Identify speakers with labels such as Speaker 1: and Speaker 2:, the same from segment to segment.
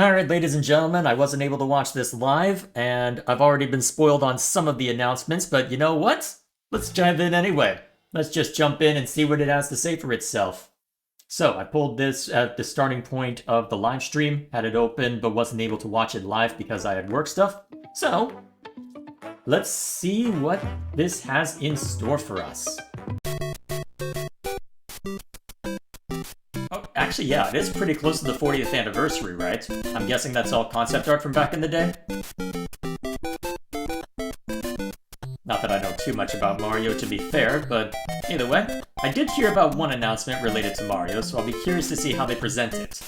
Speaker 1: Alright, ladies and gentlemen, I wasn't able to watch this live, and I've already been spoiled on some of the announcements, but you know what? Let's dive in anyway. Let's just jump in and see what it has to say for itself. So, I pulled this at the starting point of the live stream, had it open, but wasn't able to watch it live because I had work stuff. So, let's see what this has in store for us. Oh, actually, yeah, it is pretty close to the 40th anniversary, right? I'm guessing that's all concept art from back in the day? Not that I know too much about Mario, to be fair, but either way, I did hear about one announcement related to Mario, so I'll be curious to see how they present it.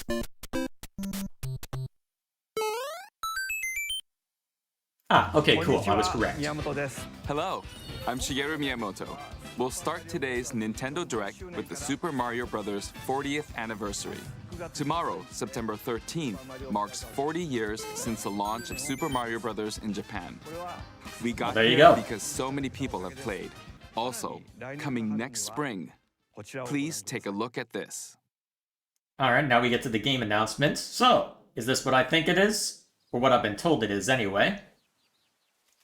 Speaker 1: Ah, okay, cool, I was correct.
Speaker 2: Hello, I'm Shigeru Miyamoto. We'll start today's Nintendo Direct with the Super Mario Bros. 40th anniversary. Tomorrow, September 13th, marks 40 years since the launch of Super Mario Bros. In Japan. We got here because so many people have played. Also, coming next spring, please take a look at this.
Speaker 1: Alright, now we get to the game announcement. So, is this what I think it is? Or what I've been told it is anyway?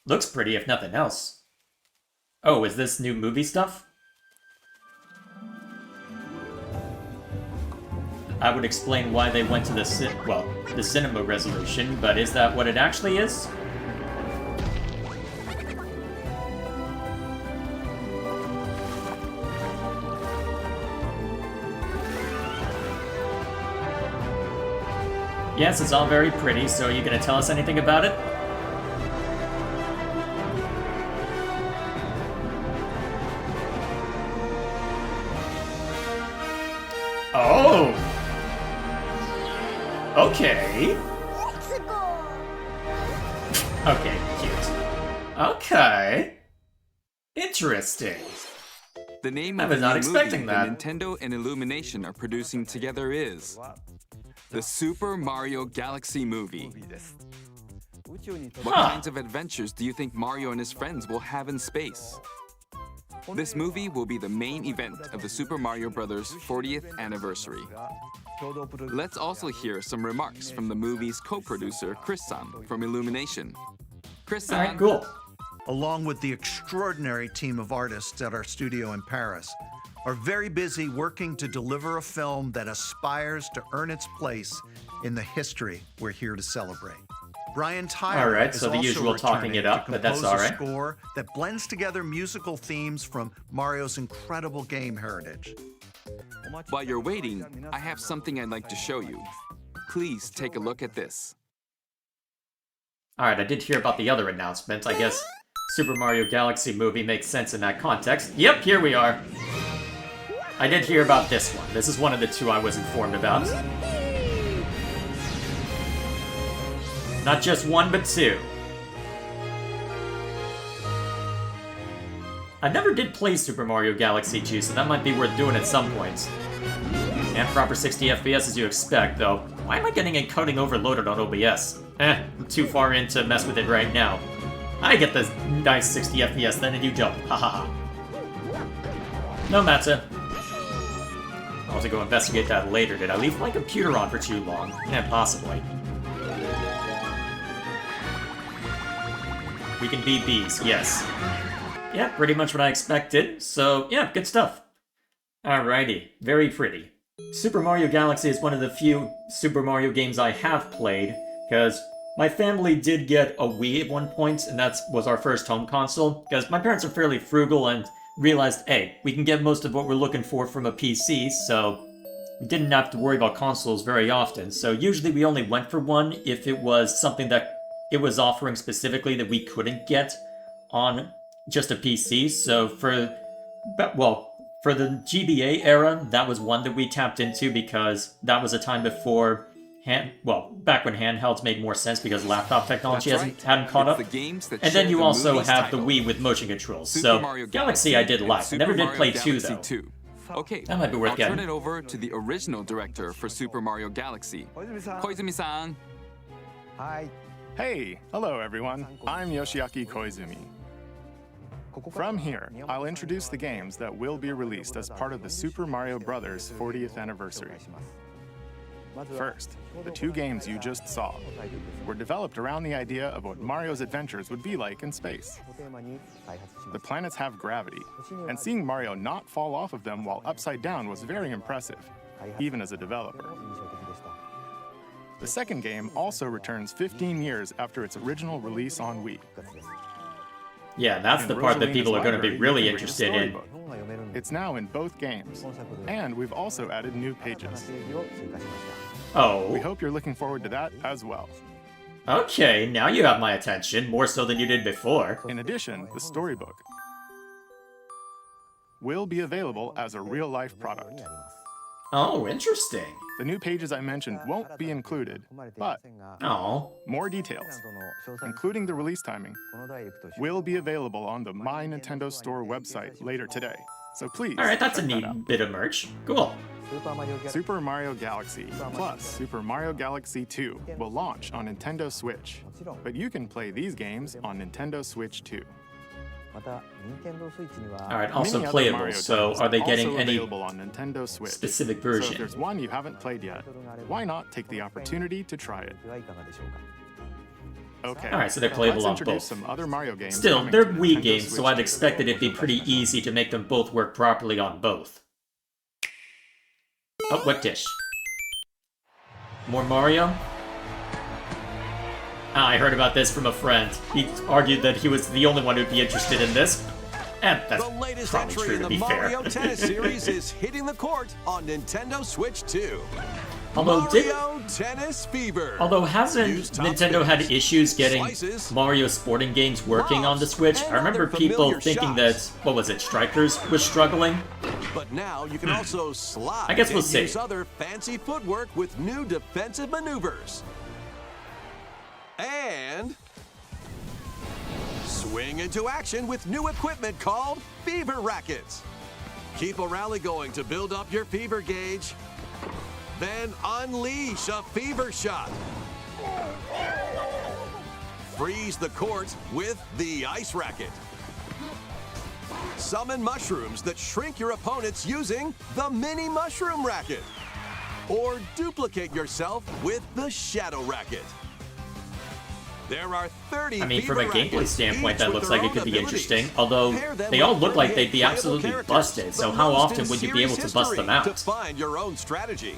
Speaker 1: Looks pretty if nothing else. Oh, is this new movie stuff? I would explain why they went to the cinema resolution, but is that what it actually is? Yes, it's all very pretty, so are you gonna tell us anything about it? Oh! Okay. Okay, cute. Okay. Interesting.
Speaker 2: The name
Speaker 1: I
Speaker 2: of
Speaker 1: was
Speaker 2: the
Speaker 1: not
Speaker 2: new
Speaker 1: expecting
Speaker 2: movie
Speaker 1: that.
Speaker 2: that Nintendo and Illumination are producing together is the Super Mario Galaxy movie. What kinds of adventures do you think Mario and his friends will have in space? This movie will be the main event of the Super Mario Bros. 40th anniversary. Let's also hear some remarks from the movie's co-producer, Chris-san, from Illumination. Chris-san.
Speaker 1: Alright, cool.
Speaker 3: Along with the extraordinary team of artists at our studio in Paris, are very busy working to deliver a film that aspires to earn its place in the history we're here to celebrate. Brian Tyler
Speaker 1: Alright,
Speaker 3: is
Speaker 1: so the
Speaker 3: also
Speaker 1: usual talking it up,
Speaker 3: to
Speaker 1: but that's
Speaker 3: compose a
Speaker 1: alright.
Speaker 3: score that blends together musical themes from Mario's incredible game heritage.
Speaker 2: While you're waiting, I have something I'd like to show you. Please take a look at this.
Speaker 1: Alright, I did hear about the other announcement. I guess Super Mario Galaxy movie makes sense in that context. Yep, here we are. I did hear about this one. This is one of the two I was informed about. Not just one, but two. I never did play Super Mario Galaxy 2, so that might be worth doing at some point. And proper 60 FPS as you expect, though. Why am I getting encoding overloaded on OBS? I'm too far in to mess with it right now. I get the nice 60 FPS then and you don't. Ha ha ha. No matter. I'll have to go investigate that later. Did I leave my computer on for too long? Yeah, possibly. We can be bees, yes. Yeah, pretty much what I expected. So, yeah, good stuff. Alrighty, very pretty. Super Mario Galaxy is one of the few Super Mario games I have played, because my family did get a Wii at one point, and that was our first home console, because my parents are fairly frugal and realized, hey, we can get most of what we're looking for from a PC, so we didn't have to worry about consoles very often. So usually we only went for one if it was something that it was offering specifically that we couldn't get on just a PC. So for the GBA era, that was one that we tapped into because that was a time before back when handhelds made more sense because laptop technology hadn't caught up. And then you also have the Wii with motion controls. So Galaxy I did like. I never did play 2 though.
Speaker 2: Okay,
Speaker 1: that might be worth getting.
Speaker 2: I'll turn it over to the original director for Super Mario Galaxy, Koizumi-san.
Speaker 4: Hi. Hey, hello everyone. I'm Yoshiaki Koizumi. From here, I'll introduce the games that will be released as part of the Super Mario Bros. 40th anniversary. First, the two games you just saw were developed around the idea of what Mario's adventures would be like in space. The planets have gravity, and seeing Mario not fall off of them while upside down was very impressive, even as a developer. The second game also returns 15 years after its original release on Wii.
Speaker 1: Yeah, that's the part that people are going to be really interested in.
Speaker 4: It's now in both games, and we've also added new pages.
Speaker 1: Oh.
Speaker 4: We hope you're looking forward to that as well.
Speaker 1: Okay, now you have my attention, more so than you did before.
Speaker 4: In addition, the storybook will be available as a real-life product.
Speaker 1: Oh, interesting.
Speaker 4: The new pages I mentioned won't be included, but
Speaker 1: Oh.
Speaker 4: more details, including the release timing, will be available on the My Nintendo Store website later today. So please,
Speaker 1: Alright, that's a
Speaker 4: check that
Speaker 1: neat
Speaker 4: out.
Speaker 1: bit of merch. Cool.
Speaker 4: Super Mario Galaxy plus Super Mario Galaxy 2 will launch on Nintendo Switch, but you can play these games on Nintendo Switch too.
Speaker 1: Alright, also
Speaker 4: Many other
Speaker 1: playable,
Speaker 4: Mario
Speaker 1: so
Speaker 4: titles
Speaker 1: are they
Speaker 4: are
Speaker 1: getting
Speaker 4: also
Speaker 1: any
Speaker 4: available on Nintendo Switch.
Speaker 1: specific
Speaker 4: So
Speaker 1: version?
Speaker 4: if there's one you haven't played yet, why not take the opportunity to try it? Okay.
Speaker 1: Alright, so they're playable
Speaker 4: let's
Speaker 1: on
Speaker 4: introduce
Speaker 1: both.
Speaker 4: some other Mario games.
Speaker 1: Still,
Speaker 4: coming
Speaker 1: they're
Speaker 4: to
Speaker 1: Wii
Speaker 4: Nintendo
Speaker 1: games, so
Speaker 4: Switch
Speaker 1: I'd
Speaker 4: too.
Speaker 1: expect it'd be pretty easy to make them both work properly on both. Oh, what dish? More Mario? Ah, I heard about this from a friend. He argued that he was the only one who'd be interested in this. And that's
Speaker 5: The latest
Speaker 1: probably
Speaker 5: entry
Speaker 1: true,
Speaker 5: in
Speaker 1: to
Speaker 5: the
Speaker 1: be fair.
Speaker 5: Mario Tennis series is hitting the court on Nintendo Switch 2.
Speaker 1: Although
Speaker 5: Mario Tennis Fever.
Speaker 1: Although hasn't
Speaker 5: Use top
Speaker 1: Nintendo had
Speaker 5: spins,
Speaker 1: issues getting
Speaker 5: slices,
Speaker 1: Mario sporting games working on the
Speaker 5: lofts,
Speaker 1: Switch?
Speaker 5: and
Speaker 1: I remember
Speaker 5: other
Speaker 1: people
Speaker 5: familiar
Speaker 1: thinking
Speaker 5: shots.
Speaker 1: that, what was it, Strikers was struggling?
Speaker 5: But now you can also slide
Speaker 1: I guess we'll
Speaker 5: and
Speaker 1: see.
Speaker 5: use other fancy footwork with new defensive maneuvers. And swing into action with new equipment called Fever Rackets. Keep a rally going to build up your fever gauge. Then unleash a fever shot. Freeze the court with the ice racket. Summon mushrooms that shrink your opponents using the mini mushroom racket. Or duplicate yourself with the shadow racket. There are 30
Speaker 1: I mean, from a
Speaker 5: fever
Speaker 1: gameplay
Speaker 5: rackets,
Speaker 1: standpoint,
Speaker 5: each
Speaker 1: that
Speaker 5: with
Speaker 1: looks
Speaker 5: their
Speaker 1: like it
Speaker 5: own
Speaker 1: could be
Speaker 5: abilities.
Speaker 1: interesting. Although,
Speaker 5: Pair them
Speaker 1: they
Speaker 5: with
Speaker 1: all look like
Speaker 5: 38
Speaker 1: they'd be
Speaker 5: playable
Speaker 1: absolutely
Speaker 5: characters,
Speaker 1: busted,
Speaker 5: the
Speaker 1: so how
Speaker 5: most
Speaker 1: often
Speaker 5: in
Speaker 1: would you be able
Speaker 5: series
Speaker 1: to bust them
Speaker 5: history
Speaker 1: out?
Speaker 5: To find your own strategy.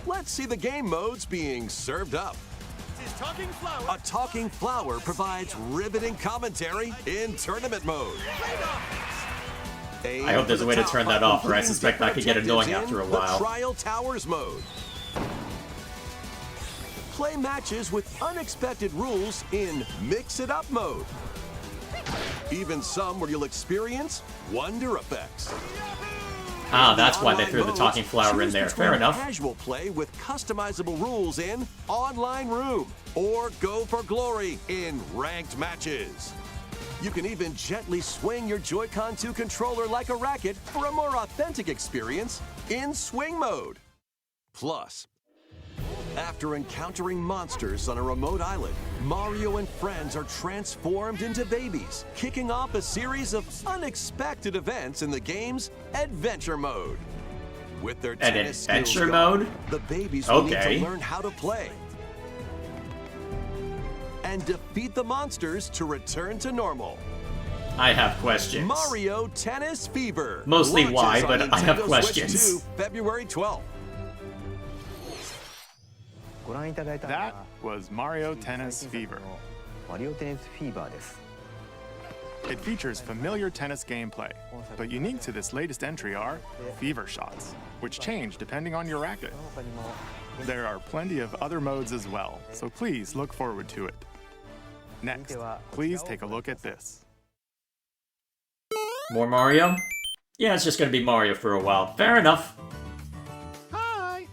Speaker 5: Let's see the game modes being served up. A talking flower provides riveting commentary in tournament mode.
Speaker 1: I hope there's a way to turn that off, or I suspect that could get annoying after a while.
Speaker 5: The Trial Towers mode. Play matches with unexpected rules in Mix It Up mode. Even some where you'll experience wonder effects.
Speaker 1: Ah, that's why they threw the talking flower in there. Fair enough.
Speaker 5: Casual play with customizable rules in Online Room, or Go for Glory in ranked matches. You can even gently swing your Joy-Con 2 controller like a racket for a more authentic experience in Swing mode. Plus, after encountering monsters on a remote island, Mario and friends are transformed into babies, kicking off a series of unexpected events in the game's Adventure Mode. With their tennis skills
Speaker 1: Adventure
Speaker 5: gone,
Speaker 1: mode?
Speaker 5: the babies will need
Speaker 1: Okay.
Speaker 5: to learn how to play and defeat the monsters to return to normal.
Speaker 1: I have questions.
Speaker 5: Mario Tennis Fever.
Speaker 1: Mostly why,
Speaker 5: launches
Speaker 1: but
Speaker 5: on
Speaker 1: I have
Speaker 5: Nintendo
Speaker 1: questions.
Speaker 5: Switch 2, February 12th.
Speaker 4: That was Mario Tennis Fever. It features familiar tennis gameplay, but unique to this latest entry are fever shots, which change depending on your racket. There are plenty of other modes as well, so please look forward to it. Next, please take a look at this.
Speaker 1: More Mario? Yeah, it's just gonna be Mario for a while. Fair enough.
Speaker 3: Hi!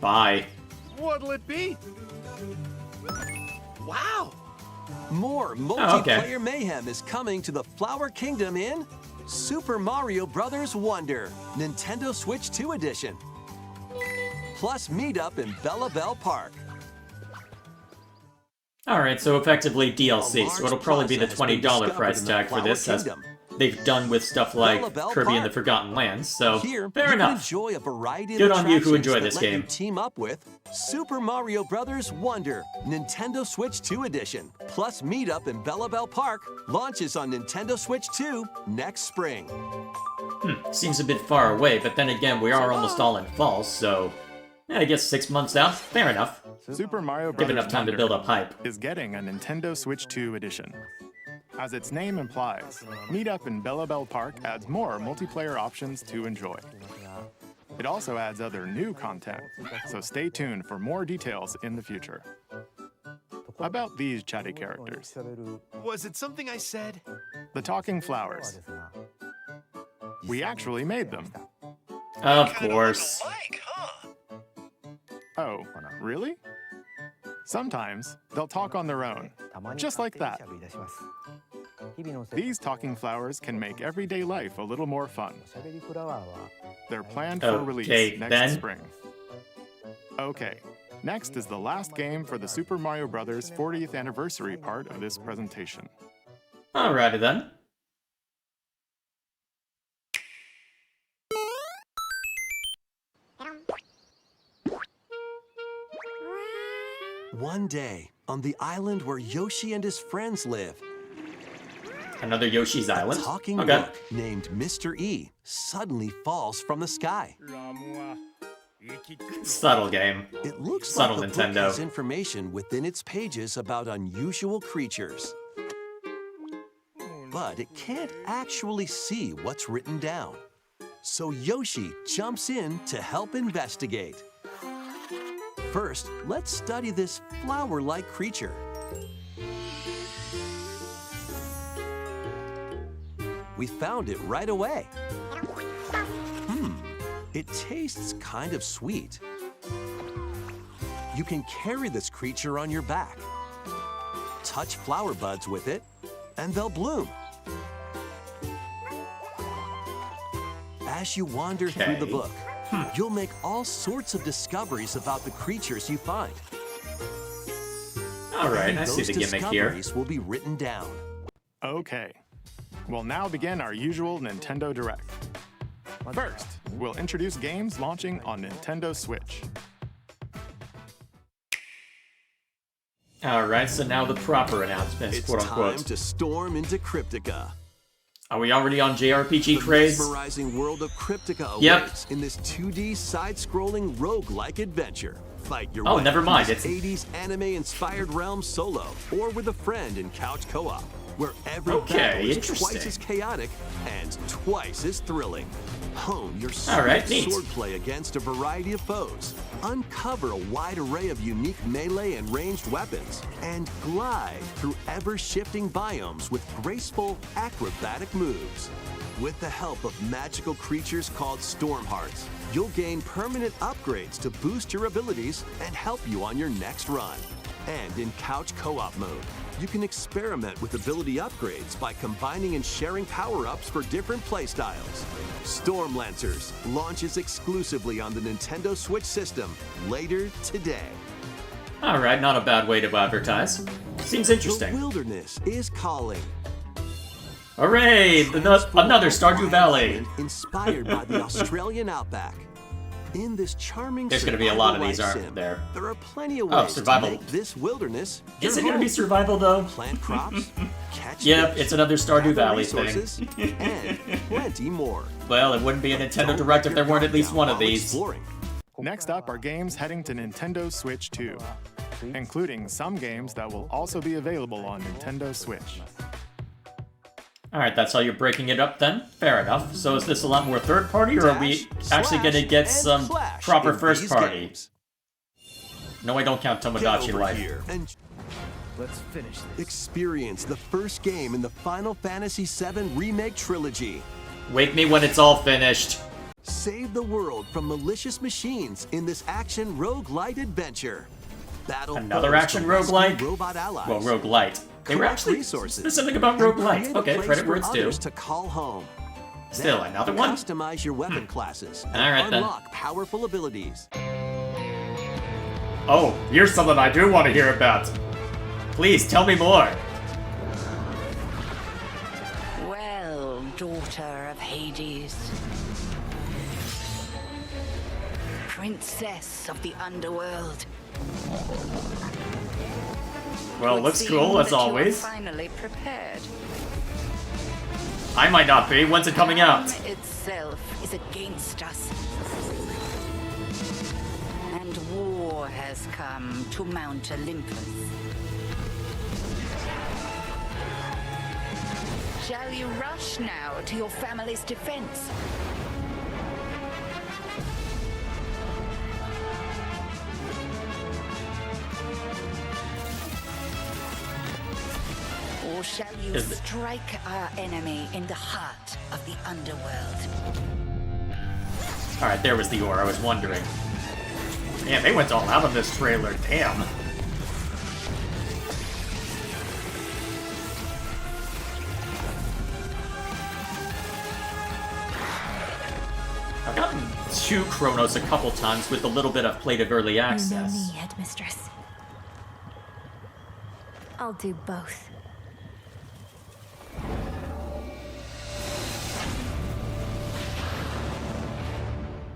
Speaker 1: Bye.
Speaker 3: What'll it be?
Speaker 5: Wow! More
Speaker 1: Oh, okay.
Speaker 5: multiplayer mayhem is coming to the Flower Kingdom in Super Mario Bros. Wonder, Nintendo Switch 2 Edition. Plus meetup in Bella Bell Park.
Speaker 1: Alright, so effectively DLC, so
Speaker 5: A
Speaker 1: it'll probably be the
Speaker 5: large plaza has been
Speaker 1: $20
Speaker 5: discovered
Speaker 1: price
Speaker 5: in the
Speaker 1: tag for
Speaker 5: Flower
Speaker 1: this, as
Speaker 5: Kingdom.
Speaker 1: they they've done with stuff like
Speaker 5: Bell
Speaker 1: Kirby and the
Speaker 5: Park.
Speaker 1: Forgotten Lands, so
Speaker 5: Here,
Speaker 1: fair
Speaker 5: you
Speaker 1: enough.
Speaker 5: can enjoy a variety of
Speaker 1: Good on you who
Speaker 5: attractions
Speaker 1: enjoy
Speaker 5: that
Speaker 1: this
Speaker 5: let you
Speaker 1: game.
Speaker 5: team up with Super Mario Bros. Wonder, Nintendo Switch 2 Edition, plus Meetup in Bell Park launches on Nintendo Switch 2 next spring.
Speaker 1: Seems a bit far away, but then again, we are almost all in fall, so yeah, I guess 6 months out, fair enough.
Speaker 4: Super Mario
Speaker 1: Give
Speaker 4: Bros.
Speaker 1: enough time to
Speaker 4: Wonder
Speaker 1: build up hype.
Speaker 4: is getting a Nintendo Switch 2 edition. As its name implies, Meetup in Bell Park adds more multiplayer options to enjoy. It also adds other new content, so stay tuned for more details in the future. About these chatty characters,
Speaker 6: Was it something I said?
Speaker 4: the talking flowers. We actually made them.
Speaker 1: Of course.
Speaker 4: Oh, really? Sometimes they'll talk on their own, just like that. These talking flowers can make everyday life a little more fun. They're planned for
Speaker 1: Okay,
Speaker 4: release next
Speaker 1: then.
Speaker 4: spring. Okay, next is the last game for the Super Mario Bros. 40th anniversary part of this presentation.
Speaker 1: Alrighty then.
Speaker 5: One day, on the island where Yoshi and his friends live,
Speaker 1: Another Yoshi's
Speaker 5: a
Speaker 1: Island.
Speaker 5: talking
Speaker 1: Okay.
Speaker 5: rook named Mr. E suddenly falls from the sky.
Speaker 1: Subtle game.
Speaker 5: It looks
Speaker 1: Subtle
Speaker 5: like the book
Speaker 1: Nintendo.
Speaker 5: has information within its pages about unusual creatures. But it can't actually see what's written down. So Yoshi jumps in to help investigate. First, let's study this flower-like creature. We found it right away. It tastes kind of sweet. You can carry this creature on your back. Touch flower buds with it, and they'll bloom. As you wander through the
Speaker 1: Okay.
Speaker 5: book, you'll make all sorts of discoveries about the creatures you find.
Speaker 1: Alright,
Speaker 5: And
Speaker 1: I see
Speaker 5: those
Speaker 1: the gimmick here.
Speaker 5: discoveries will be written down.
Speaker 4: Okay, we'll now begin our usual Nintendo Direct. First, we'll introduce games launching on Nintendo Switch.
Speaker 1: Alright, so now the proper announcements,
Speaker 5: It's
Speaker 1: quote
Speaker 5: time
Speaker 1: unquote.
Speaker 5: to storm into Cryptica.
Speaker 1: Are we already on JRPG
Speaker 5: The
Speaker 1: craze?
Speaker 5: mesmerizing world of Cryptica
Speaker 1: Yep.
Speaker 5: awaits in this 2D side-scrolling roguelike adventure. Fight your
Speaker 1: Oh,
Speaker 5: way
Speaker 1: never
Speaker 5: through
Speaker 1: mind,
Speaker 5: this
Speaker 1: it's-
Speaker 5: 80s anime-inspired realm solo or with a friend in couch co-op, where every
Speaker 1: Okay,
Speaker 5: battle is
Speaker 1: interesting.
Speaker 5: twice as chaotic and twice as thrilling. Hone your
Speaker 1: Alright,
Speaker 5: swift
Speaker 1: neat.
Speaker 5: swordplay against a variety of foes, uncover a wide array of unique melee and ranged weapons, and glide through ever-shifting biomes with graceful, acrobatic moves. With the help of magical creatures called Storm Hearts, you'll gain permanent upgrades to boost your abilities and help you on your next run. And in couch co-op mode, you can experiment with ability upgrades by combining and sharing power-ups for different playstyles. Storm Lancers launches exclusively on the Nintendo Switch system later today.
Speaker 1: Alright, not a bad way to advertise. Seems
Speaker 5: The
Speaker 1: interesting.
Speaker 5: wilderness is calling.
Speaker 1: Hooray! Another Stardew Valley!
Speaker 5: Island inspired by the Australian outback. In this charming
Speaker 1: There's gonna be a lot of these,
Speaker 5: survival life
Speaker 1: aren't there?
Speaker 5: There are plenty of
Speaker 1: Oh,
Speaker 5: ways
Speaker 1: survival.
Speaker 5: to make this wilderness
Speaker 1: Is
Speaker 5: your
Speaker 1: it gonna be
Speaker 5: home.
Speaker 1: survival though?
Speaker 5: Plant crops, catch
Speaker 1: Yep,
Speaker 5: fish,
Speaker 1: it's another Stardew
Speaker 5: gather
Speaker 1: Valley
Speaker 5: resources,
Speaker 1: thing.
Speaker 5: and plenty more.
Speaker 1: Well, it wouldn't be a Nintendo
Speaker 5: Don't
Speaker 1: Direct
Speaker 5: let
Speaker 1: if there
Speaker 5: your
Speaker 1: weren't at least
Speaker 5: guard
Speaker 1: one
Speaker 5: down
Speaker 1: of
Speaker 5: while
Speaker 1: these.
Speaker 5: exploring.
Speaker 4: Next up are games heading to Nintendo Switch 2, including some games that will also be available on Nintendo Switch.
Speaker 1: Alright, that's how you're breaking it up then? Fair enough. So is this a lot more third party, or are we
Speaker 5: Dash,
Speaker 1: actually
Speaker 5: slash,
Speaker 1: gonna get
Speaker 5: and
Speaker 1: some
Speaker 5: clash
Speaker 1: proper
Speaker 5: in
Speaker 1: first
Speaker 5: these
Speaker 1: party?
Speaker 5: games.
Speaker 1: No, I don't count
Speaker 5: Get
Speaker 1: Tomodachi
Speaker 5: over
Speaker 1: Life.
Speaker 5: here and
Speaker 6: Let's finish this.
Speaker 5: experience the first game in the Final Fantasy VII Remake Trilogy.
Speaker 1: Wake me when it's all finished.
Speaker 5: Save the world from malicious machines in this action roguelite adventure. Battle
Speaker 1: Another
Speaker 5: foes
Speaker 1: action
Speaker 5: to rescue
Speaker 1: roguelite?
Speaker 5: robot allies.
Speaker 1: Well, roguelite. They were
Speaker 5: collect
Speaker 1: actually
Speaker 5: resources,
Speaker 1: specific about
Speaker 5: and
Speaker 1: roguelite.
Speaker 5: create a
Speaker 1: Okay,
Speaker 5: place
Speaker 1: credit where
Speaker 5: for
Speaker 1: it's due.
Speaker 5: others to call home.
Speaker 1: Still,
Speaker 5: Then,
Speaker 1: another one?
Speaker 5: Customize your weapon classes and
Speaker 1: Alright, then.
Speaker 5: unlock powerful abilities.
Speaker 1: Oh, here's something I do want to hear about. Please, tell me more.
Speaker 7: Well, daughter of Hades, princess of the underworld.
Speaker 1: Well,
Speaker 7: Would
Speaker 1: looks
Speaker 7: seem
Speaker 1: cool as
Speaker 7: that you are
Speaker 1: always.
Speaker 7: finally prepared.
Speaker 1: I might not be. When's it coming out?
Speaker 7: Time itself is against us. And war has come to Mount Olympus. Shall you rush now to your family's defense? Or shall you
Speaker 1: Is it-
Speaker 7: strike our enemy in the heart of the underworld?
Speaker 1: Alright, there was the ore. I was wondering. Man, they went all out on this trailer. Damn. I've gotten to Chronos a couple times with a little bit of Plate of Early
Speaker 8: You know
Speaker 1: Access.
Speaker 8: me, Headmistress. I'll do both.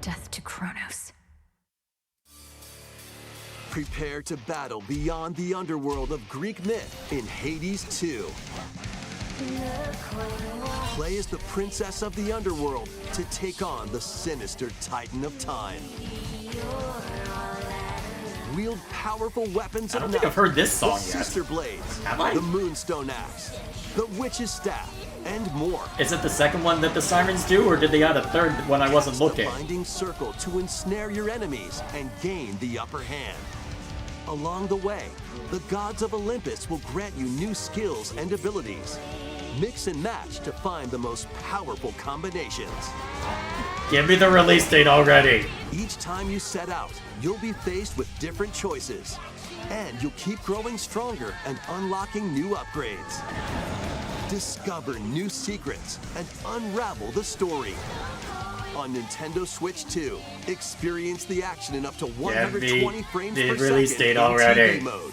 Speaker 8: Death to Kronos.
Speaker 5: Prepare to battle beyond the underworld of Greek myth in Hades 2. Play as the princess of the underworld to take on the sinister Titan of Time. Wield powerful weapons
Speaker 1: I
Speaker 5: of
Speaker 1: don't think I've heard this song
Speaker 5: the
Speaker 1: yet.
Speaker 5: Sister Blades,
Speaker 1: Have I?
Speaker 5: the Moonstone Axe, the Witch's Staff, and more.
Speaker 1: Is it the second one that the sirens do, or did they add a third when I wasn't looking?
Speaker 5: The binding circle to ensnare your enemies and gain the upper hand. Along the way, the gods of Olympus will grant you new skills and abilities. Mix and match to find the most powerful combinations.
Speaker 1: Give me the release date already.
Speaker 5: Each time you set out, you'll be faced with different choices. And you'll keep growing stronger and unlocking new upgrades. Discover new secrets and unravel the story. On Nintendo Switch 2, experience the action in up to 120 frames
Speaker 1: the
Speaker 5: per
Speaker 1: release
Speaker 5: second
Speaker 1: date
Speaker 5: in
Speaker 1: already.
Speaker 5: TV mode.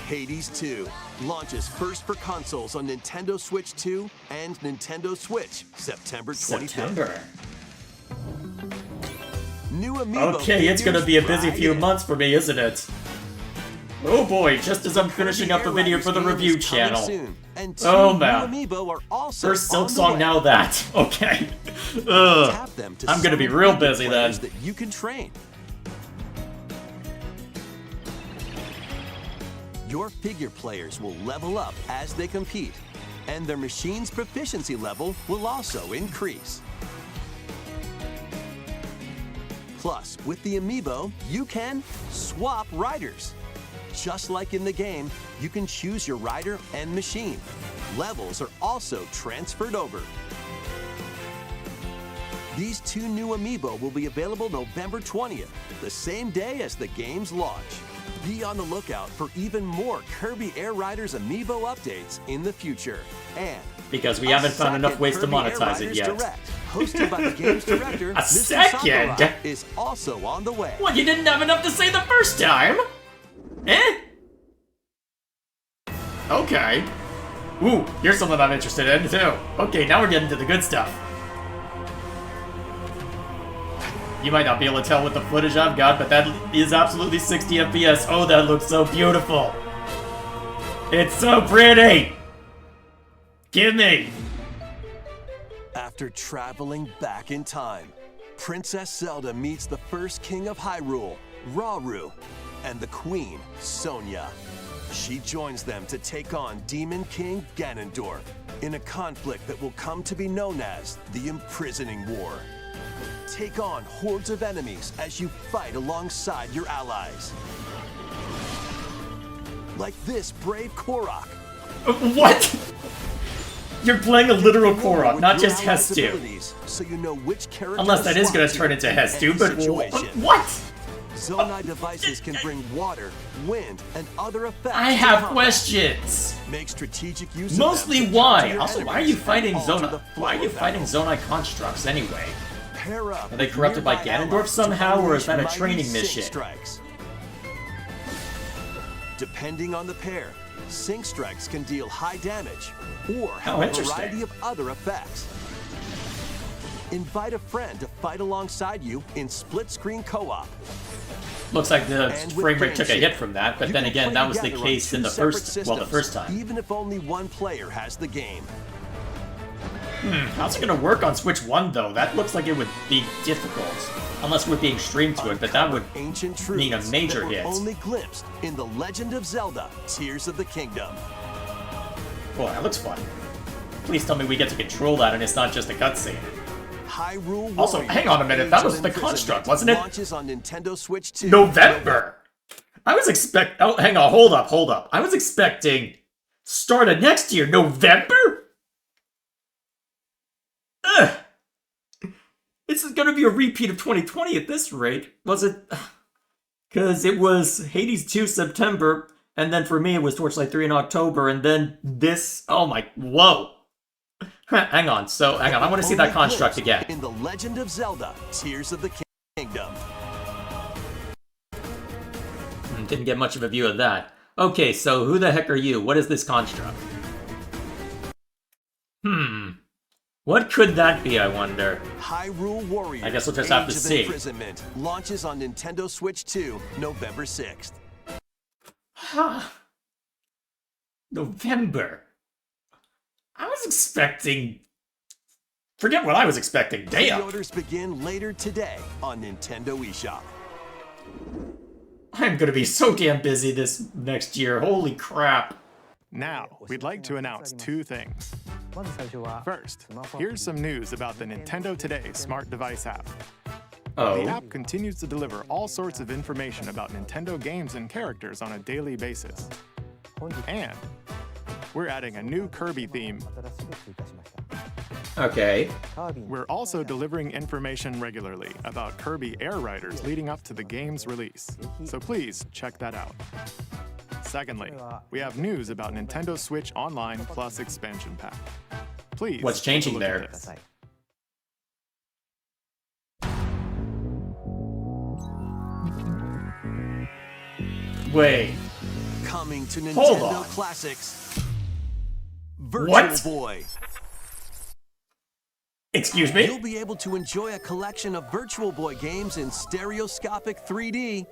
Speaker 5: Hades 2 launches first for consoles on Nintendo Switch 2 and Nintendo Switch September 25th.
Speaker 1: September.
Speaker 5: New Amiibo
Speaker 1: Okay, it's gonna
Speaker 5: figures
Speaker 1: be a busy
Speaker 5: fly
Speaker 1: few
Speaker 5: in.
Speaker 1: months for me, isn't it? Oh boy, just as I'm finishing up a video for the review channel. Oh, man. First Silk Song, now that. Okay. Ugh. I'm gonna be real busy then.
Speaker 5: That you can train. Your figure players will level up as they compete, and their machine's proficiency level will also increase. Plus, with the Amiibo, you can swap riders. Just like in the game, you can choose your rider and machine. Levels are also transferred over. These two new Amiibo will be available November 20th, the same day as the game's launch. Be on the lookout for even more Kirby Air Riders Amiibo updates in the future. And
Speaker 1: because we haven't found enough ways to
Speaker 5: Kirby Air
Speaker 1: monetize it
Speaker 5: Riders
Speaker 1: yet.
Speaker 5: Direct, hosted by the game's director,
Speaker 1: A
Speaker 5: Mr.
Speaker 1: second?
Speaker 5: Sakura, is also on the way.
Speaker 1: What, you didn't have enough to say the first time? Eh? Okay. Ooh, here's something I'm interested in, too. Okay, now we're getting to the good stuff. You might not be able to tell with the footage I've got, but that is absolutely 60 FPS. Oh, that looks so beautiful. It's so pretty. Give me.
Speaker 5: After traveling back in time, Princess Zelda meets the first king of Hyrule, Rauru, and the queen, Sonia. She joins them to take on Demon King Ganondorf in a conflict that will come to be known as the Imprisoning War. Take on hordes of enemies as you fight alongside your allies. Like this brave Korok.
Speaker 1: What? You're playing a literal Korok,
Speaker 5: With
Speaker 1: not
Speaker 5: your
Speaker 1: just
Speaker 5: allies'
Speaker 1: Hestu.
Speaker 5: abilities, so you know which character
Speaker 1: Unless that is
Speaker 5: swap
Speaker 1: going to
Speaker 5: to
Speaker 1: turn into
Speaker 5: in
Speaker 1: Hestu,
Speaker 5: any
Speaker 1: but
Speaker 5: situation.
Speaker 1: what?
Speaker 5: Zonai devices can bring water, wind, and other effects.
Speaker 1: I
Speaker 5: to
Speaker 1: have
Speaker 5: combat.
Speaker 1: questions.
Speaker 5: Make strategic use of
Speaker 1: Mostly
Speaker 5: them to
Speaker 1: why?
Speaker 5: counter your
Speaker 1: Also, why are
Speaker 5: enemies
Speaker 1: you fighting
Speaker 5: and alter
Speaker 1: Zona?
Speaker 5: the flow
Speaker 1: Why are you
Speaker 5: of
Speaker 1: fighting
Speaker 5: battle.
Speaker 1: Zonai constructs anyway?
Speaker 5: Pair up
Speaker 1: Are they
Speaker 5: with
Speaker 1: corrupted by
Speaker 5: nearby
Speaker 1: Ganondorf
Speaker 5: allies to
Speaker 1: somehow, or is that a
Speaker 5: unleash
Speaker 1: training
Speaker 5: mighty
Speaker 1: mission?
Speaker 5: Sync strikes. Depending on the pair, sync strikes can deal high damage or have a
Speaker 1: interesting.
Speaker 5: variety of other effects. Invite a friend to fight alongside you in split-screen co-op.
Speaker 1: Looks like the
Speaker 5: And with
Speaker 1: frame rate took a
Speaker 5: GameShare,
Speaker 1: hit from that, but
Speaker 5: you
Speaker 1: then
Speaker 5: can
Speaker 1: again,
Speaker 5: play
Speaker 1: that was the
Speaker 5: together on
Speaker 1: case in
Speaker 5: two
Speaker 1: the
Speaker 5: separate
Speaker 1: first
Speaker 5: systems,
Speaker 1: time.
Speaker 5: even if only one player has the game.
Speaker 1: How's it gonna work on Switch 1 though? That looks like it would be difficult. Unless we're being streamed to it, but that would
Speaker 5: Ancient
Speaker 1: mean a
Speaker 5: truths
Speaker 1: major
Speaker 5: that were
Speaker 1: hit.
Speaker 5: only glimpsed in The Legend of Zelda: Tears of the Kingdom.
Speaker 1: Boy, that looks fun. Please tell me we get to control that and it's not just a cutscene.
Speaker 5: Hyrule
Speaker 1: Also,
Speaker 5: Warriors,
Speaker 1: hang on a minute, that
Speaker 5: Age
Speaker 1: was
Speaker 5: of
Speaker 1: the
Speaker 5: Imprisonment
Speaker 1: construct, wasn't it?
Speaker 5: Launches on Nintendo Switch 2.
Speaker 1: November! I was oh, hang on, hold up. I was expecting start of next year, November? Ugh. This is gonna be a repeat of 2020 at this rate. Was it? Because it was Hades 2 September, and then for me it was Torchlight 3 in October, and then this. Oh my. Whoa. Hang on, I want to see that construct again.
Speaker 5: In The Legend of Zelda: Tears of the Kingdom.
Speaker 1: Didn't get much of a view of that. Okay, so who the heck are you? What is this construct? What could that be, I wonder?
Speaker 5: Hyrule Warriors,
Speaker 1: I guess we'll just have to
Speaker 5: Age of
Speaker 1: see.
Speaker 5: Imprisonment launches on Nintendo Switch 2, November 6th.
Speaker 1: November. I was expecting... Forget what I was expecting. Damn.
Speaker 5: Pre-orders begin later today on Nintendo eShop.
Speaker 1: I'm gonna be so damn busy this next year. Holy crap.
Speaker 4: Now, we'd like to announce two things. First, here's some news about the Nintendo Today smart device app. The
Speaker 1: Oh.
Speaker 4: app continues to deliver all sorts of information about Nintendo games and characters on a daily basis. And we're adding a new Kirby theme.
Speaker 1: Okay.
Speaker 4: We're also delivering information regularly about Kirby Air Riders leading up to the game's release. So please check that out. Secondly, we have news about Nintendo Switch Online Plus expansion pack. Please.
Speaker 1: What's
Speaker 4: take a
Speaker 1: changing
Speaker 4: look at
Speaker 1: there?
Speaker 4: this.
Speaker 1: Wait.
Speaker 5: Coming to
Speaker 1: Hold
Speaker 5: Nintendo
Speaker 1: on.
Speaker 5: Classics. Virtual
Speaker 1: What?
Speaker 5: Boy.
Speaker 1: Excuse
Speaker 5: You'll
Speaker 1: me?
Speaker 5: be able to enjoy a collection of Virtual Boy games in stereoscopic 3D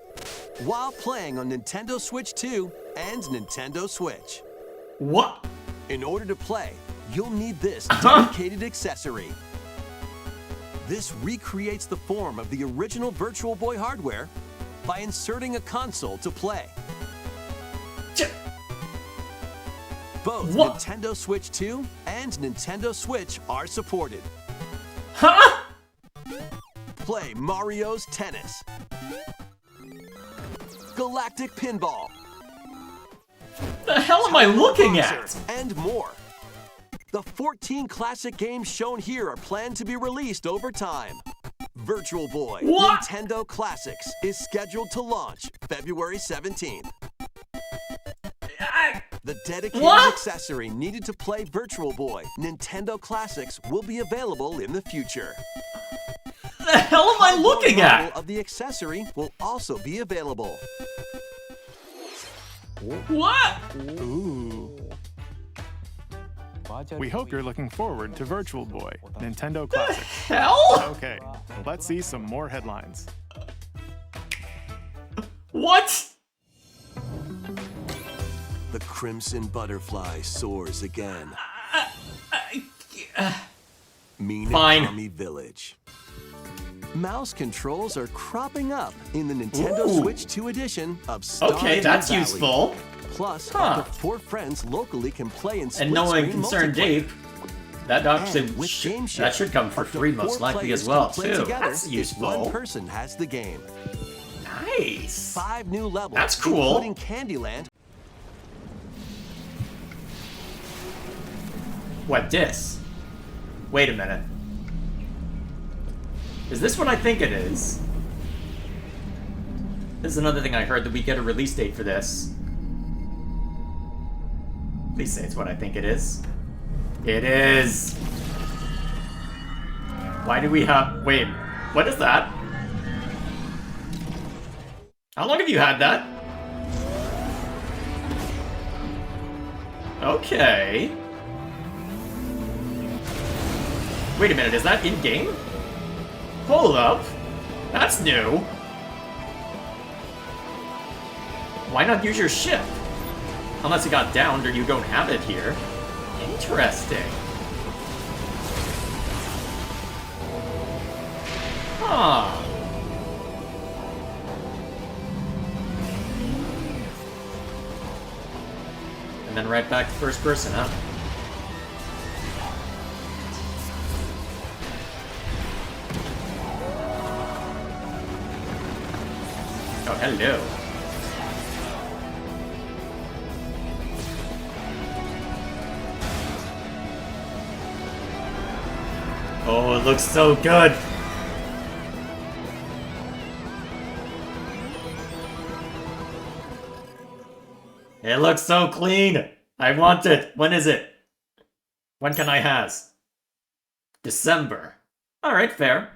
Speaker 5: while playing on Nintendo Switch 2 and Nintendo Switch.
Speaker 1: What?
Speaker 5: In order to play, you'll need this dedicated accessory. This recreates the form of the original Virtual Boy hardware by inserting a console to play.
Speaker 1: Ch-
Speaker 5: Both
Speaker 1: What?
Speaker 5: Nintendo Switch 2 and Nintendo Switch are supported.
Speaker 1: Huh?
Speaker 5: Play Mario's Tennis, Galactic Pinball,
Speaker 1: The hell am I looking
Speaker 5: Boxer,
Speaker 1: at?
Speaker 5: and more. The 14 classic games shown here are planned to be released over time. Virtual Boy
Speaker 1: What?
Speaker 5: Nintendo Classics is scheduled to launch February 17th. The dedicated
Speaker 1: What?
Speaker 5: accessory needed to play Virtual Boy Nintendo Classics will be available in the future.
Speaker 1: The hell am I looking
Speaker 5: Model
Speaker 1: at?
Speaker 5: of the accessory will also be available.
Speaker 1: What?
Speaker 4: Ooh. We hope you're looking forward to Virtual Boy Nintendo Classic.
Speaker 1: Hell?
Speaker 4: Okay, let's see some more headlines.
Speaker 1: What?
Speaker 5: The Crimson Butterfly soars again.
Speaker 1: Fine.
Speaker 5: Minakami Village. Mouse controls are cropping up in the Nintendo
Speaker 1: Ooh.
Speaker 5: Switch 2 edition of Stardew
Speaker 1: Okay, that's
Speaker 5: Valley.
Speaker 1: useful.
Speaker 5: Plus,
Speaker 1: Huh.
Speaker 5: up to 4 friends locally can play in
Speaker 1: And knowing
Speaker 5: split-screen
Speaker 1: Concerned
Speaker 5: multiplayer.
Speaker 1: Dave, that actually
Speaker 5: And with Game Share,
Speaker 1: that should come for
Speaker 5: up to
Speaker 1: free
Speaker 5: 4
Speaker 1: most likely
Speaker 5: players
Speaker 1: as well
Speaker 5: can play
Speaker 1: too.
Speaker 5: together
Speaker 1: That's
Speaker 5: if
Speaker 1: useful.
Speaker 5: one person has the game.
Speaker 1: Nice.
Speaker 5: 5 new levels,
Speaker 1: That's cool.
Speaker 5: including Candyland.
Speaker 1: What this? Wait a minute. Is this what I think it is? This is another thing I heard, that we get a release date for this. Please say it's what I think it is. It is! Why do we have... Wait, what is that? How long have you had that? Okay. Wait a minute, is that in-game? Hold up. That's new. Why not use your ship? Unless it got downed or you don't have it here. Interesting. Huh. And then right back to first person, huh? Oh, hello. Oh, it looks so good. It looks so clean. I want it. When is it? When can I has? December. Alright, fair.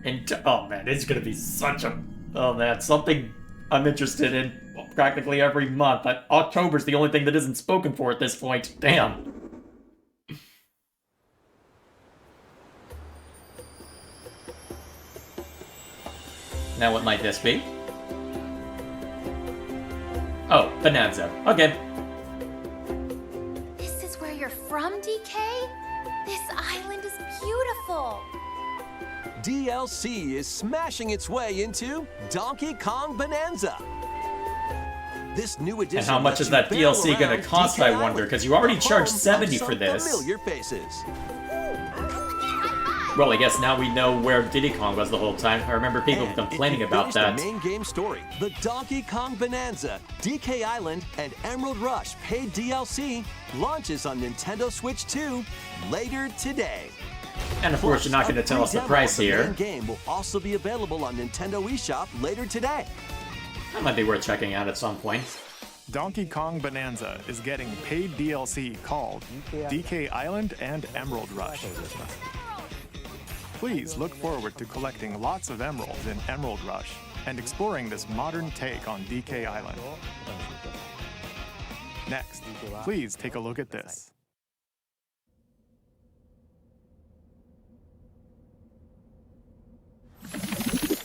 Speaker 1: And oh man, it's gonna be such a... Oh man, something I'm interested in practically every month. October's the only thing that isn't spoken for at this point. Damn. Now what might this be? Oh, Bonanza. Okay.
Speaker 8: This is where you're from, DK? This island is beautiful.
Speaker 5: DLC is smashing its way into Donkey Kong Bonanza. This new edition.
Speaker 1: And how much is that DLC gonna cost, I wonder? Because you already charged $70 for this.
Speaker 5: Familiar faces.
Speaker 1: Well, I guess now we know where Diddy Kong was the whole time. I remember people complaining about that.
Speaker 5: The main game story, the Donkey Kong Bonanza, DK Island, and Emerald Rush paid DLC launches on Nintendo Switch 2 later today.
Speaker 1: And of course, you're not going to tell us the price here.
Speaker 5: The main game will also be available on Nintendo eShop later today.
Speaker 1: That might be worth checking out at some point.
Speaker 4: Donkey Kong Bonanza is getting paid DLC called DK Island and Emerald Rush. Please look forward to collecting lots of emeralds in Emerald Rush and exploring this modern take on DK Island. Next, please take a look at this.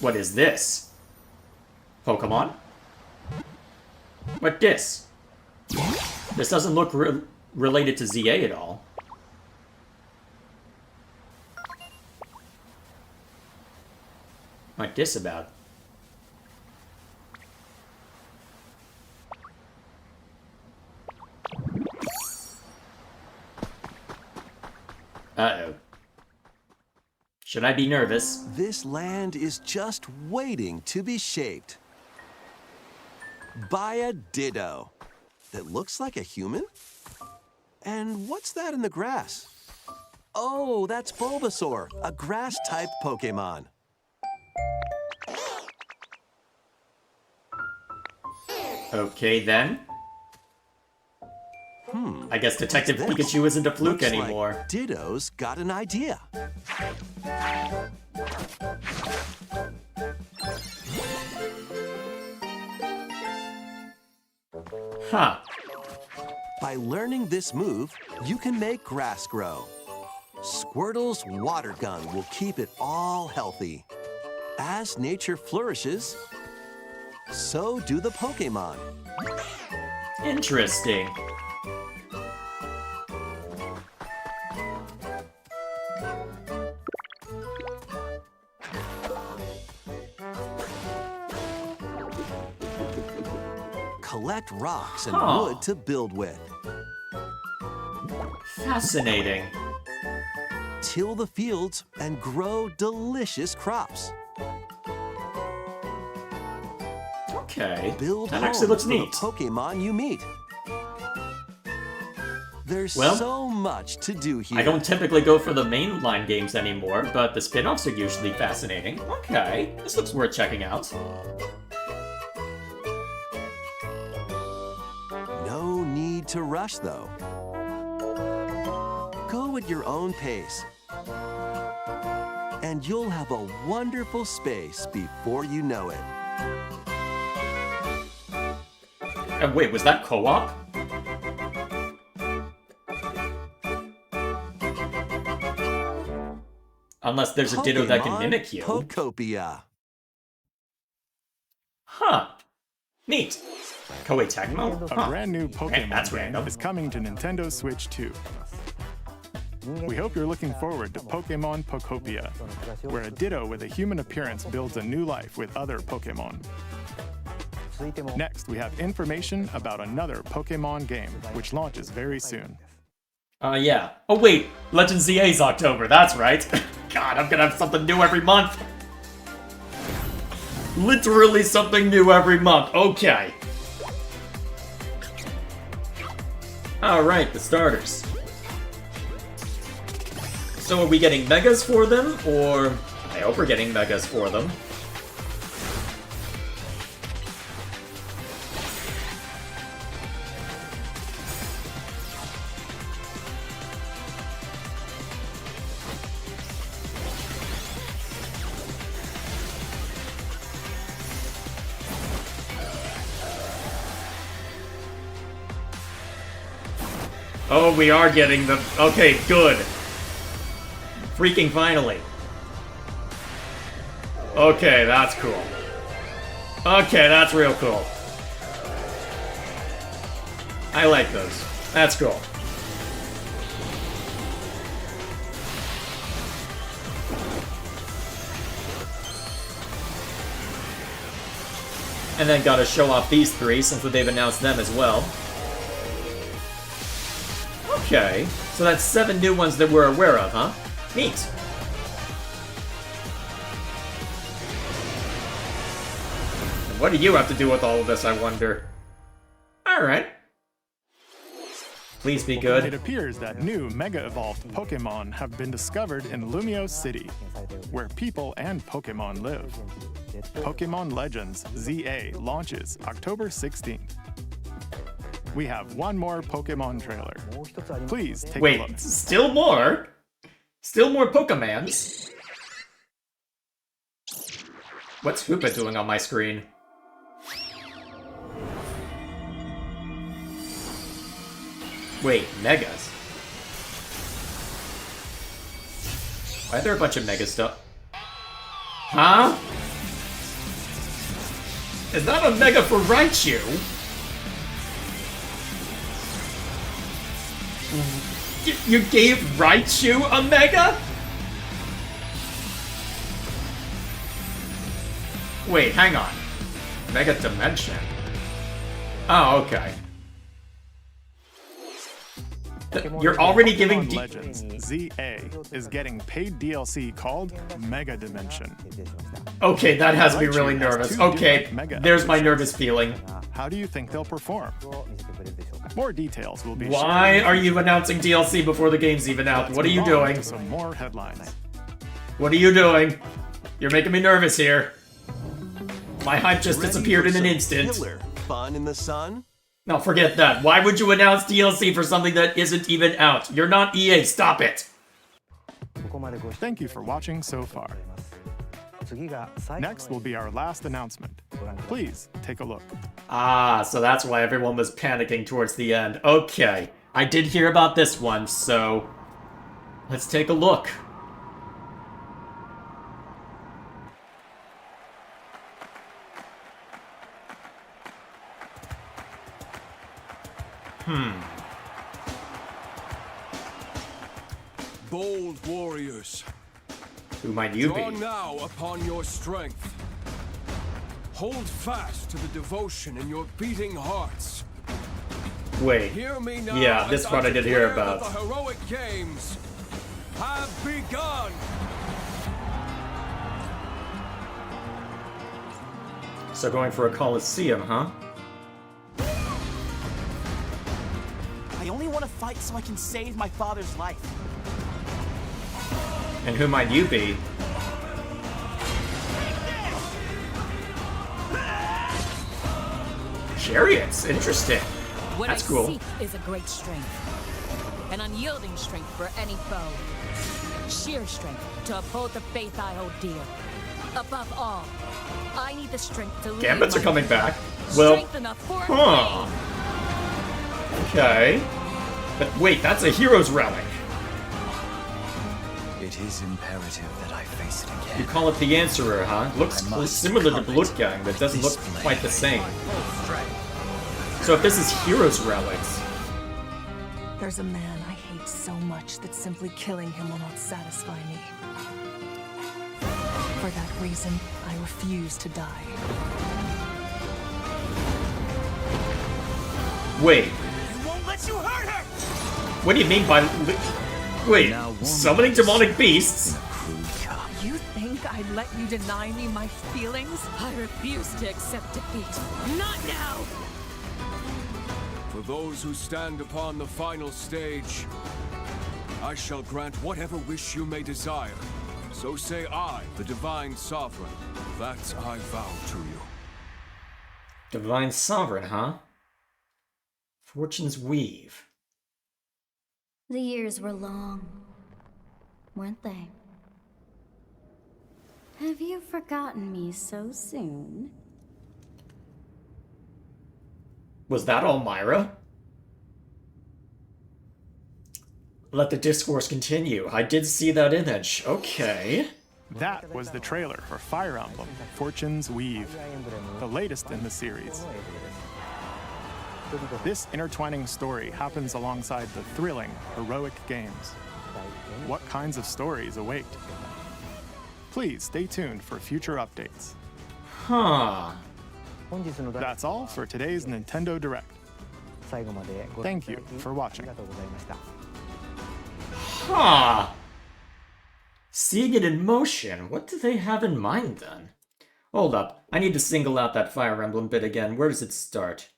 Speaker 1: What is this? Pokemon? What this? This doesn't look related to ZA at all. What this about? Uh-oh. Should I be nervous?
Speaker 5: This land is just waiting to be shaped by a Ditto that looks like a human? And what's that in the grass? Oh, that's Bulbasaur, a grass-type Pokemon.
Speaker 1: Okay, then. I guess Detective Pikachu isn't a fluke
Speaker 5: Looks
Speaker 1: anymore.
Speaker 5: Like Ditto's got an idea.
Speaker 1: Huh.
Speaker 5: By learning this move, you can make grass grow. Squirtle's water gun will keep it all healthy. As nature flourishes, so do the Pokemon.
Speaker 1: Interesting.
Speaker 5: Collect rocks and
Speaker 1: Huh.
Speaker 5: wood to build with.
Speaker 1: Fascinating.
Speaker 5: Till the fields and grow delicious crops.
Speaker 1: Okay.
Speaker 5: Build
Speaker 1: That actually
Speaker 5: homes
Speaker 1: looks
Speaker 5: for the
Speaker 1: neat.
Speaker 5: Pokemon you meet. There's
Speaker 1: Well,
Speaker 5: so much to do here.
Speaker 1: I don't typically go for the mainline games anymore, but the spin-offs are usually fascinating. Okay, this looks worth checking out.
Speaker 5: No need to rush, though. Go at your own pace. And you'll have a wonderful space before you know it.
Speaker 1: Wait, was that co-op? Unless there's a Ditto that can
Speaker 5: Pokemon
Speaker 1: mimic you.
Speaker 5: Pokopia.
Speaker 1: Huh. Neat. Koei Tecmo?
Speaker 4: A brand new Pokemon
Speaker 1: that's
Speaker 4: game
Speaker 1: random.
Speaker 4: is coming to Nintendo Switch 2. We hope you're looking forward to Pokemon Pokopia, where a Ditto with a human appearance builds a new life with other Pokemon. Next, we have information about another Pokemon game, which launches very soon.
Speaker 1: Yeah. Oh wait, Legend ZA's October, that's right. God, I'm gonna have something new every month. Literally something new every month, okay. Alright, the starters. So are we getting megas for them, or... I hope we're getting megas for them. Oh, we are getting them. Okay, good. Freaking finally. Okay, that's cool. Okay, that's real cool. I like those. That's cool. And then gotta show off these three since they've announced them as well. Okay, so that's 7 new ones that we're aware of, huh? Neat. And what do you have to do with all of this, I wonder? Alright. Please be
Speaker 4: It
Speaker 1: good.
Speaker 4: appears that new Mega Evolved Pokemon have been discovered in Lumio City, where people and Pokemon live. Pokemon Legends ZA launches October 16th. We have one more Pokemon trailer. Please take a look.
Speaker 1: Wait, still more? Still more Pokemans? What's Hoopa doing on my screen? Wait, Megas? Why are there a bunch of Mega stuff? Huh? Is that a Mega for Raichu? You gave Raichu a Mega? Wait, hang on. Mega Dimension. Oh, okay. You're already giving
Speaker 4: Pokemon Legends ZA is getting paid DLC called Mega Dimension.
Speaker 1: Okay, that has me really
Speaker 4: Raichu has
Speaker 1: nervous.
Speaker 4: 2
Speaker 1: Okay,
Speaker 4: different Mega
Speaker 1: there's my
Speaker 4: evolutions.
Speaker 1: nervous feeling.
Speaker 4: How do you think they'll perform? More details will be
Speaker 1: Why
Speaker 4: shared.
Speaker 1: are you announcing DLC before the game's even out?
Speaker 4: Let's
Speaker 1: What are you
Speaker 4: move on
Speaker 1: doing?
Speaker 4: to some more headlines.
Speaker 1: What are you doing? You're making me nervous here. My hype just
Speaker 5: Ready
Speaker 1: disappeared
Speaker 5: for
Speaker 1: in an
Speaker 5: some
Speaker 1: instant.
Speaker 5: Killer fun in the sun?
Speaker 1: No, forget that. Why would you announce DLC for something that isn't even out? You're not EA, stop it!
Speaker 4: Thank you for watching so far. Next will be our last announcement. Please take a look.
Speaker 1: Ah, so that's why everyone was panicking towards the end. Okay, I did hear about this one, so... let's take a look.
Speaker 9: Bold warriors,
Speaker 1: Who might you
Speaker 9: draw
Speaker 1: be?
Speaker 9: now upon your strength. Hold fast to the devotion in your beating hearts.
Speaker 1: Wait.
Speaker 9: Hear me now.
Speaker 1: Yeah, this
Speaker 9: as
Speaker 1: part I did hear
Speaker 9: declare that
Speaker 1: about.
Speaker 9: The heroic games have begun.
Speaker 1: So going for a Coliseum, huh?
Speaker 10: I only want to fight so I can save my father's life.
Speaker 1: And who might you be? Chariots, interesting.
Speaker 11: What
Speaker 1: That's
Speaker 11: I
Speaker 1: cool.
Speaker 11: seek is a great strength. An unyielding strength for any foe. Sheer strength to uphold the faith I hold dear. Above all, I need the strength to lead
Speaker 1: Gambits are
Speaker 11: my
Speaker 1: coming
Speaker 11: people.
Speaker 1: back. Well,
Speaker 11: Strength enough for
Speaker 1: huh. Okay. But wait, that's a hero's relic.
Speaker 6: It is imperative that I face it again.
Speaker 1: You call it the Answerer, huh? Looks similar to Bloodgang, but doesn't look quite the same. So if this is Hero's Relics...
Speaker 12: There's a man I hate so much that simply killing him will not satisfy me. For that reason, I refuse to die.
Speaker 1: Wait.
Speaker 10: I won't let you hurt her!
Speaker 1: What do you mean by... Wait, summoning demonic beasts?
Speaker 12: You think I'd let you deny me my feelings?
Speaker 11: I refuse to accept defeat. Not now!
Speaker 9: For those who stand upon the final stage, I shall grant whatever wish you may desire. So say I, the Divine Sovereign. That I vow to you.
Speaker 1: Divine Sovereign, huh? Fortune's Weave.
Speaker 8: The years were long, weren't they? Have you forgotten me so soon?
Speaker 1: Was that Elmira? Let the discourse continue. I did see that image. Okay.
Speaker 4: That was the trailer for Fire Emblem, Fortune's Weave, the latest in the series. This intertwining story happens alongside the thrilling, heroic games. What kinds of stories await? Please stay tuned for future updates.
Speaker 1: Huh.
Speaker 4: That's all for today's Nintendo Direct. Thank you for watching.
Speaker 1: Huh. Seeing it in motion, what do they have in mind then? Hold up, I need to single out that Fire Emblem bit again. Where does it start?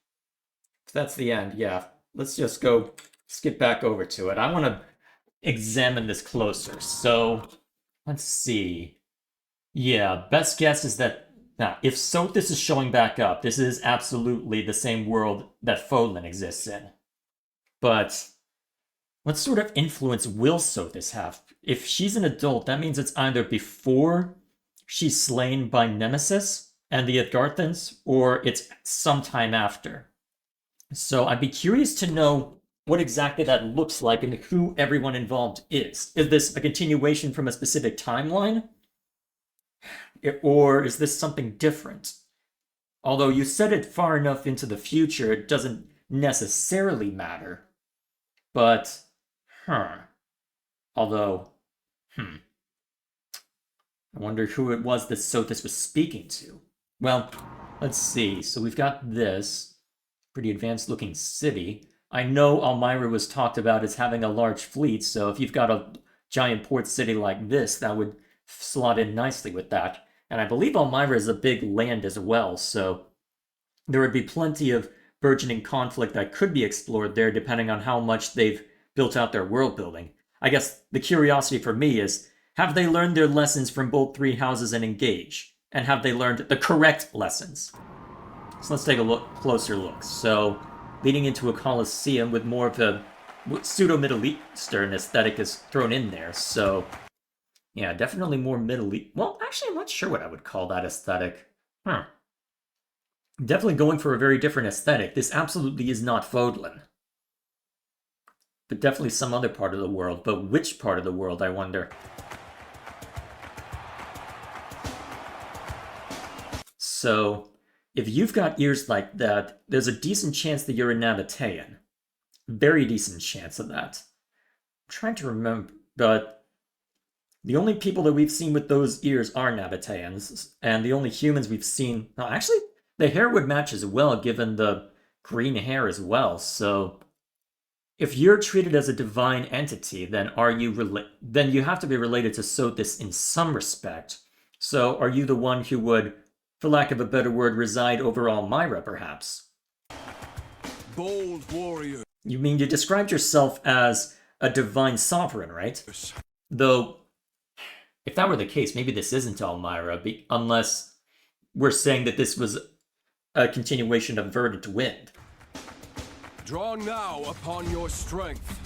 Speaker 1: If that's the end, yeah. Let's just go skip back over to it. I want to examine this closer. So, let's see. Yeah, best guess is that now, if Sothis is showing back up, this is absolutely the same world that Fodlan exists in. But what sort of influence will Sothis have? If she's an adult, that means it's either before she's slain by Nemesis and the Edgarthans, or it's sometime after. So I'd be curious to know what exactly that looks like and who everyone involved is. Is this a continuation from a specific timeline? Or is this something different? Although you said it far enough into the future, it doesn't necessarily matter. But, Although, I wonder who it was that Sothis was speaking to. Well, let's see. So we've got this pretty advanced looking city. I know Elmira was talked about as having a large fleet, so if you've got a giant port city like this, that would slot in nicely with that. And I believe Elmira is a big land as well, so there would be plenty of burgeoning conflict that could be explored there depending on how much they've built out their world building. I guess the curiosity for me is, have they learned their lessons from both Three Houses and Engage? And have they learned the correct lessons? So let's take a closer look. So, leading into a Colosseum with more of a pseudo-Middle Eastern aesthetic is thrown in there, so yeah, definitely more Middle East. Well, actually, I'm not sure what I would call that aesthetic. Definitely going for a very different aesthetic. This absolutely is not Fodlan. But definitely some other part of the world. But which part of the world, I wonder? So, if you've got ears like that, there's a decent chance that you're a Nabatean. Very decent chance of that. I'm trying to remember, but the only people that we've seen with those ears are Nabateans, and the only humans we've seen... No, actually, the hair would match as well, given the green hair as well, so... If you're treated as a divine entity, then then you have to be related to Sothis in some respect. So, are you the one who would, for lack of a better word, reside over Elmira, perhaps?
Speaker 9: Bold warrior.
Speaker 1: You mean you described yourself as a divine sovereign, right? Though, if that were the case, maybe this isn't Elmira, unless we're saying that this was a continuation of Verdant Wind.
Speaker 9: Draw now upon your strength.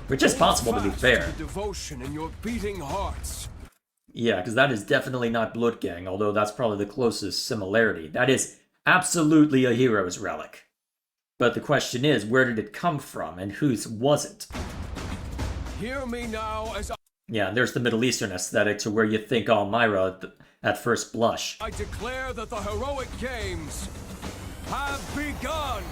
Speaker 1: Which is possible, to be fair.
Speaker 9: The devotion in your beating hearts.
Speaker 1: Yeah, because that is definitely not Bloodgang, although that's probably the closest similarity. That is absolutely a hero's relic. But the question is, where did it come from, and whose was it?
Speaker 9: Hear me now as I...
Speaker 1: Yeah, there's the Middle Eastern aesthetic to where you think Elmira at first blush.
Speaker 9: I declare that the heroic games have begun!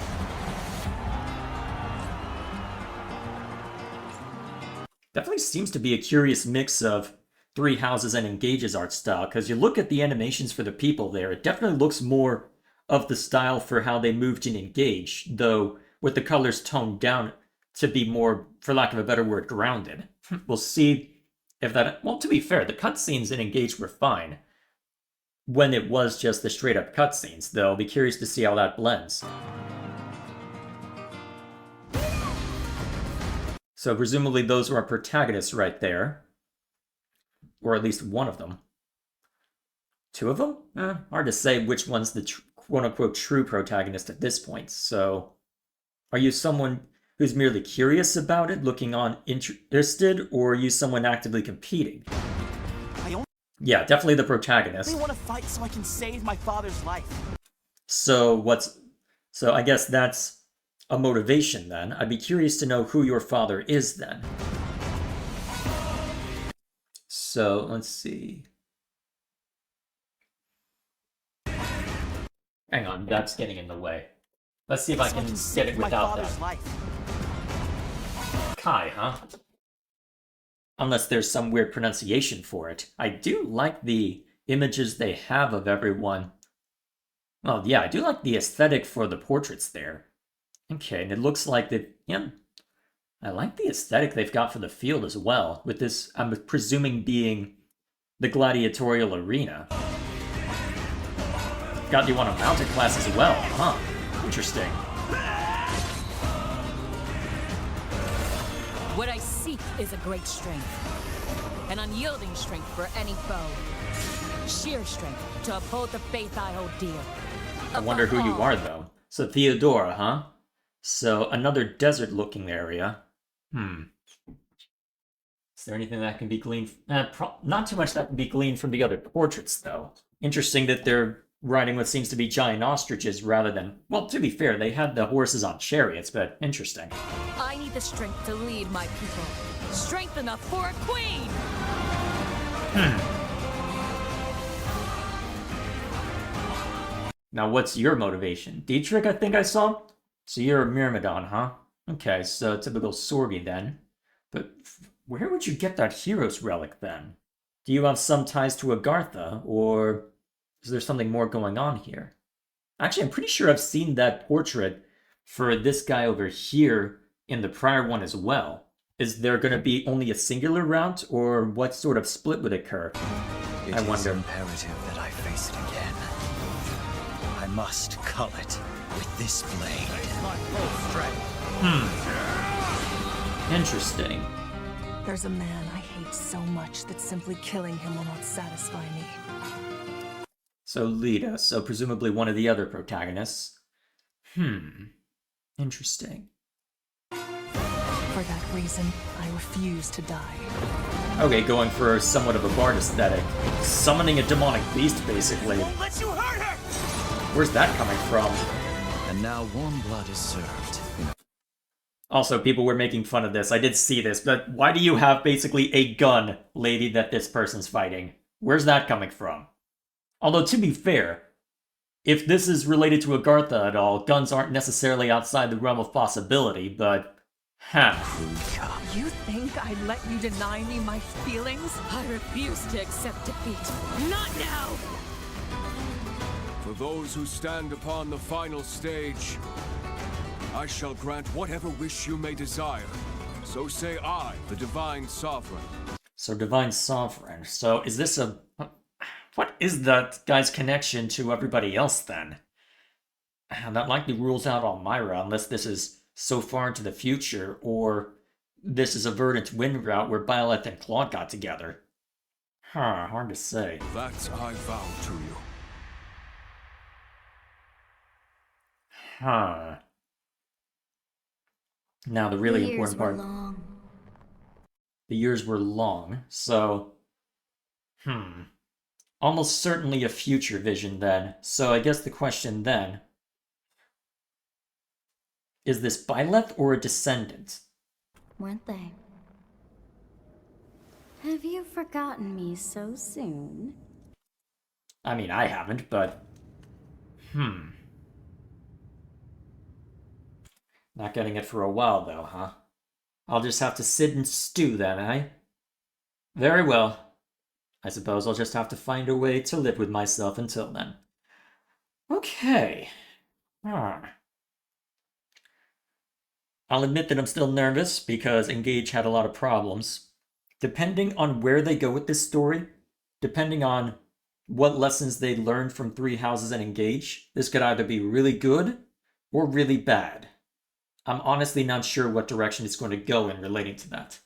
Speaker 1: Definitely seems to be a curious mix of Three Houses and Engage's art style, because you look at the animations for the people there, it definitely looks more of the style for how they moved in Engage, though with the colors toned down to be more, for lack of a better word, grounded. We'll see if that... Well, to be fair, the cutscenes in Engage were fine when it was just the straight-up cutscenes, though I'll be curious to see how that blends. So presumably those are our protagonists right there. Or at least one of them. Two of them? Hard to say which one's the quote-unquote true protagonist at this point, so... Are you someone who's merely curious about it, looking on interested, or are you someone actively competing? Yeah, definitely the protagonist.
Speaker 10: I want to fight so I can save my father's life.
Speaker 1: So I guess that's a motivation then. I'd be curious to know who your father is then. So, let's see. Hang on, that's getting in the way. Let's see if I can get it without that. Kai, huh? Unless there's some weird pronunciation for it. I do like the images they have of everyone. Well, yeah, I do like the aesthetic for the portraits there. Okay, and it looks like I like the aesthetic they've got for the field as well, with this, I'm presuming, being the gladiatorial arena. Got you on a mounted class as well, huh? Interesting.
Speaker 11: What I seek is a great strength. An unyielding strength for any foe. Sheer strength to uphold the faith I hold dear.
Speaker 1: I wonder who you are, though. So Theodora, huh? So another desert-looking area. Is there anything that can be gleaned? Not too much that can be gleaned from the other portraits, though. Interesting that they're riding what seems to be giant ostriches rather than... Well, to be fair, they had the horses on chariots, but interesting.
Speaker 11: I need the strength to lead my people. Strength enough for a queen!
Speaker 1: Now, what's your motivation? Dietrich, I think I saw? So you're a Myrmidon, huh? Okay, so typical Sorby then. But where would you get that hero's relic then? Do you have some ties to Agartha, or is there something more going on here? Actually, I'm pretty sure I've seen that portrait for this guy over here in the prior one as well. Is there going to be only a singular route, or what sort of split would occur? I wonder.
Speaker 6: It is imperative that I face it again. I must cull it with this blade.
Speaker 1: Interesting.
Speaker 12: There's a man I hate so much that simply killing him will not satisfy me.
Speaker 1: So Lita, so presumably one of the other protagonists. Interesting.
Speaker 12: For that reason, I refuse to die.
Speaker 1: Okay, going for somewhat of a bard aesthetic. Summoning a demonic beast, basically.
Speaker 10: Won't let you hurt her!
Speaker 1: Where's that coming from?
Speaker 6: And now warm blood is served.
Speaker 1: Also, people were making fun of this. I did see this, but why do you have basically a gun, lady, that this person's fighting? Where's that coming from? Although, to be fair, if this is related to Agartha at all, guns aren't necessarily outside the realm of possibility, but...
Speaker 12: You think I'd let you deny me my feelings?
Speaker 11: I refuse to accept defeat. Not now!
Speaker 9: For those who stand upon the final stage, I shall grant whatever wish you may desire. So say I, the Divine Sovereign.
Speaker 1: So, Divine Sovereign. So, is this a... What is that guy's connection to everybody else, then? That likely rules out Elmira, unless this is so far into the future, or this is a Verdant Wind route where Byleth and Claude got together. Hard to say.
Speaker 9: That I vow to you.
Speaker 1: Now, the really important part. The years were long, so... Almost certainly a future vision, then. So I guess the question, then... Is this Byleth or a descendant?
Speaker 8: Weren't they?
Speaker 13: Have you forgotten me so soon?
Speaker 1: I mean, I haven't, but... Not getting it for a while, though, huh? I'll just have to sit and stew then, eh? Very well. I suppose I'll just have to find a way to live with myself until then. Okay. I'll admit that I'm still nervous because Engage had a lot of problems. Depending on where they go with this story, depending on what lessons they learned from Three Houses and Engage, this could either be really good or really bad. I'm honestly not sure what direction it's going to go in relating to that.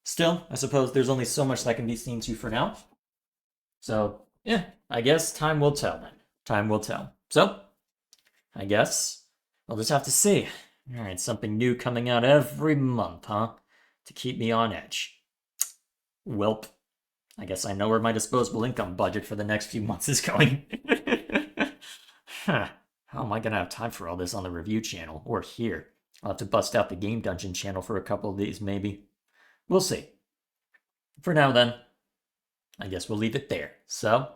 Speaker 1: Still, I suppose there's only so much that can be seen to for now. So, yeah, I guess time will tell then. Time will tell. So, I guess we'll just have to see. Alright, something new coming out every month, huh? To keep me on edge. Welp. I guess I know where my disposable income budget for the next few months is going. Huh. How am I gonna have time for all this on the review channel? Or here? I'll have to bust out the Game Dungeon channel for a couple of these, maybe. We'll see. For now, then, I guess we'll leave it there. So,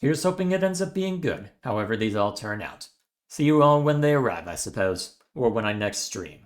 Speaker 1: here's hoping it ends up being good, however these all turn out. See you all when they arrive, I suppose. Or when I next stream.